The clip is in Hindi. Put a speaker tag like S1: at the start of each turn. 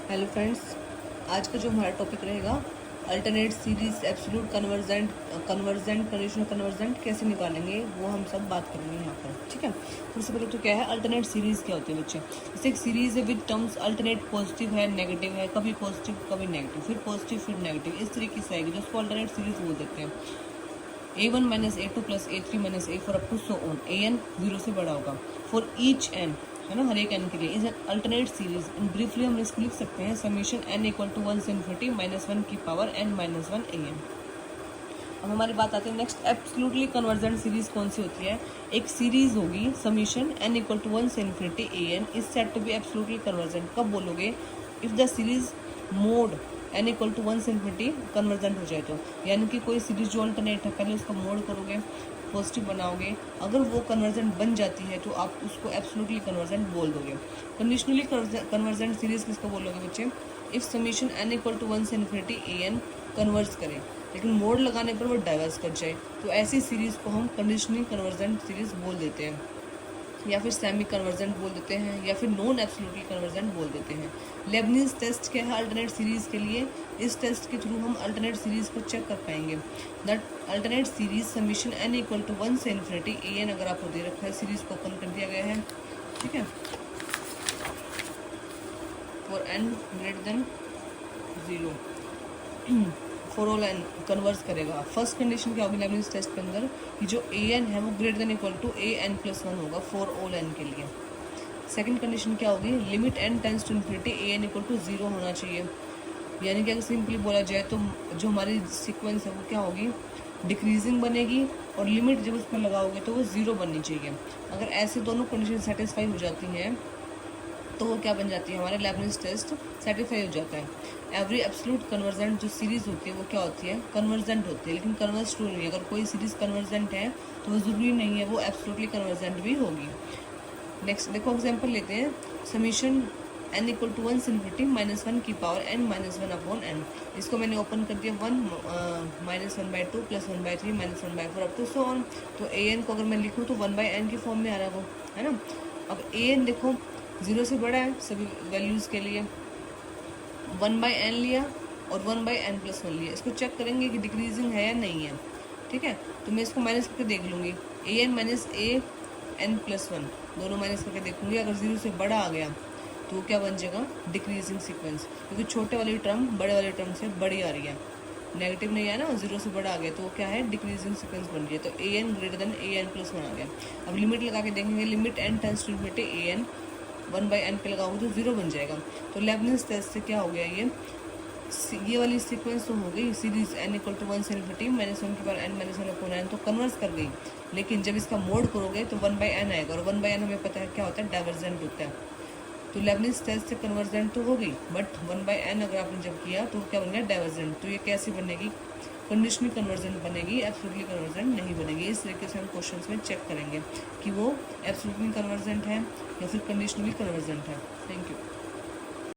S1: हेलो फ्रेंड्स, आज का जो हमारा टॉपिक रहेगा alternate series absolute convergent conditional convergent कैसे निकालेंगे वो हम सब बात करेंगे यहाँ पर। ठीक है, सबसे पहले तो क्या है अल्टरनेट सीरीज क्या होती है बच्चे। जैसे एक सीरीज है विद टर्म्स अल्टरनेट पॉजिटिव है नेगेटिव है, कभी पॉजिटिव कभी नेगेटिव, फिर पॉजिटिव फिर नेगेटिव, इस तरीके से आएगी जिसको अल्टरनेट सीरीज बोल देते हैं। a1 minus a2 plus a3 minus a4 up to so on. an 0 से बड़ा होगा फॉर ईच n, है ना, हर एक n के लिए is an alternate series. In briefly हम इसको लिख सकते हैं समीशन n इक्वल टू 1 से इन्फिनिटी माइनस 1 की पावर n माइनस 1 an। अब हमारी बात आती है नेक्स्ट एब्सोल्युटली कन्वर्जेंट सीरीज कौन सी होती है। एक सीरीज होगी समीशन n इक्वल टू 1 से infinity an is said to be absolutely convergent. कब बोलोगे? If the series mod n equal to 1 से इन्फिनिटी कन्वर्जेंट हो जाए तो, यानी कि कोई सीरीज जो अल्टरनेट है पहले उसका मोड करोगे, पॉजिटिव बनाओगे, अगर वो कन्वर्जेंट बन जाती है तो आप उसको एब्सोल्युटली कन्वर्जेंट बोल दोगे। कंडीशनली कन्वर्जेंट सीरीज किसको बोलोगे बच्चे? If summation n equal to 1 से इन्फिनिटी an कन्वर्ज करे लेकिन मोड लगाने पर वो डाइवर्स कर जाए तो ऐसी सीरीज को हम कंडीशनली कन्वर्जेंट सीरीज बोल देते हैं, या फिर सेमी कन्वर्जेंट बोल देते हैं, या फिर नॉन एब्सोल्युटली कन्वर्जेंट बोल देते हैं। लेबनीज टेस्ट क्या है अल्टरनेट सीरीज के लिए? इस टेस्ट के थ्रू हम अल्टरनेट सीरीज को चेक कर पाएंगे। That alternate series summation n equal to 1 से इन्फिनिटी an अगर आपको दे रखा है, सीरीज को ओपन कर दिया गया है, ठीक है, for n greater than 0 for all n converge करेगा। फर्स्ट कंडीशन क्या होगी लेबनीज टेस्ट के अंदर कि जो an है वो greater than equal to an plus 1 होगा फॉर ऑल n के लिए। सेकंड कंडीशन क्या होगी? Limit n tends to infinity an equal to 0 होना चाहिए, यानी कि अगर सिंपली बोला जाए तो जो हमारी सीक्वेंस है वो क्या होगी? डिक्रीजिंग बनेगी, और लिमिट जब उस पर लगाओगे तो वो 0 बननी चाहिए। अगर ऐसे दोनों कंडीशन सेटिस्फाई हो जाती हैं तो वो क्या बन जाती है? हमारे लेबनीज टेस्ट सेटिस्फाई हो जाता है। एवरी एब्सोल्यूट कन्वर्जेंट जो सीरीज होती है वो क्या होती है? कन्वर्जेंट होती है, लेकिन कन्वर्स ट्रू नहीं है। अगर कोई सीरीज कन्वर्जेंट है तो वो ज़रूरी नहीं है वो एब्सोल्युटली कन्वर्जेंट भी होगी। नेक्स्ट देखो एग्जांपल लेते हैं। समीशन n इक्वल टू 1 से इन्फिनिटी माइनस 1 की power n minus 1 upon n। इसको मैंने ओपन कर दिया 1 minus 1/2 plus 1/3 minus 1/4 up to so on. तो an को अगर मैं लिखूँ तो 1/n की फॉर्म में आ रहा है वो, है ना। अब an देखो 0 से बड़ा है सभी वैल्यूज़ के लिए, 1/n लिया और 1/n प्लस 1 लिया। इसको चेक करेंगे कि डिक्रीजिंग है या नहीं है, ठीक है। तो मैं इसको माइनस करके देख लूँगी, an माइनस an प्लस 1 दोनों माइनस करके देखूँगी। अगर 0 से बड़ा आ गया तो क्या बन जाएगा? डिक्रीजिंग सीक्वेंस, क्योंकि छोटे वाली टर्म बड़े वाले टर्म से बड़ी आ रही है, नेगेटिव नहीं है ना, 0 से बड़ा आ गया तो वो क्या है? डिक्रीजिंग सीक्वेंस बन रही है। तो an greater than an plus 1 आ गया। अब लिमिट लगा के देखेंगे, limit n tends to infinity an 1/n पे लगाओगे तो 0 बन जाएगा। तो लेबनीज टेस्ट से क्या हो गया? ये वाली सीक्वेंस तो हो गई सीरीज n इक्वल टू 1 से इन्फिनिटी माइनस 1 की power n minus 1 upon n, तो कन्वर्स कर गई। लेकिन जब इसका मोड करोगे तो 1/n आएगा, और 1/n हमें पता है क्या होता है? डाइवर्जेंट होता है। तो लेबनीज टेस्ट से कन्वर्जेंट तो हो गई, बट 1/n अगर आपने जब किया तो क्या बन गया? डाइवर्जेंट। तो ये कैसी बनेगी? कंडीशनली कन्वर्जेंट बनेगी, एब्सोल्युटली कन्वर्जेंट नहीं बनेगी। इस तरीके से हम क्वेश्चंस में चेक करेंगे कि वो एब्सोल्युटली कन्वर्जेंट है या फिर कंडीशनली कन्वर्जेंट है। Thank you.